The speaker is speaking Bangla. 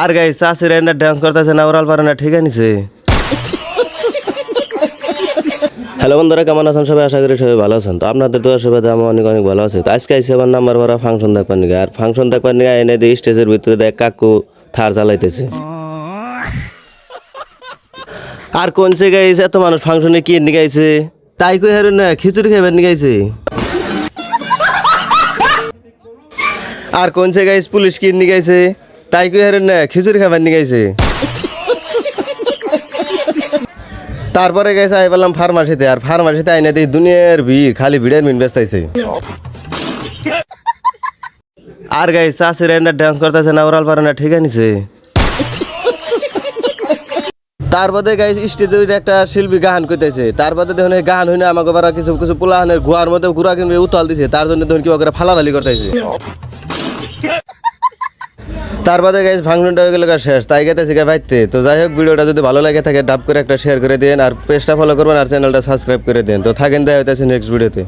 আর গাইস চাষিরা এনে ডান্স করতেছে না ওরাল পারে না ঠিক আছে। হ্যালো বন্ধুরা, কেমন আছেন সবাই? আশা করি সবাই ভালো আছেন। তো আপনাদের তো আশীর্বাদে আমি অনেক অনেক ভালো আছি। তো আজকে আইসি আবার নাম্বার ভরা ফাংশন দেখবার নিয়ে, আর ফাংশন দেখবার নিয়ে এনে দিয়ে স্টেজের ভিতরে দেখ কাকু থার চালাইতেছে। আর কোন সে গাইছে এত মানুষ ফাংশনে কি নিয়ে গাইছে? তাই কই হারুন না খিচুড়ি খাইবার নিয়ে গাইছে। আর কোন সে গাইস পুলিশ কি নিয়ে গাইছে? তাই কই হারুন না খিচুড়ি খাবার নিয়ে গাইছে। তারপরে গেছে আই বললাম ফার্মাসিতে, আর ফার্মাসিতে আইনে দিই দুনিয়ার ভিড়, খালি ভিড়ের মিন ব্যস্ত আইছে। আর গাইস চাষিরা এনে ডান্স করতেছে না ওরাল পারে না ঠিক আছে। তারপরে গাইস স্টেজে একটা শিল্পী গান করতেছে, তারপরে দেখুন এই গান হইনা আমাকে বারা কিছু কিছু পোলাহানের গুয়ার মধ্যে ঘুরা কিনবে উতাল দিছে, তার জন্য দেখুন কি ওকে ফালাফালি করতেছে। তারপরে গাইস ফাংশনটা হয়ে গেল শেষ, তাই গেতেছি ভাইতে। তো যাই হোক, ভিডিওটা যদি ভালো লাগে থাকে ডাব করে একটা শেয়ার করে দেন, আর পেজটা ফলো করবেন, আর চ্যানেলটা সাবস্ক্রাইব করে দেন। তো থাকেন, দেখা হইতেছে নেক্সট ভিডিওতে।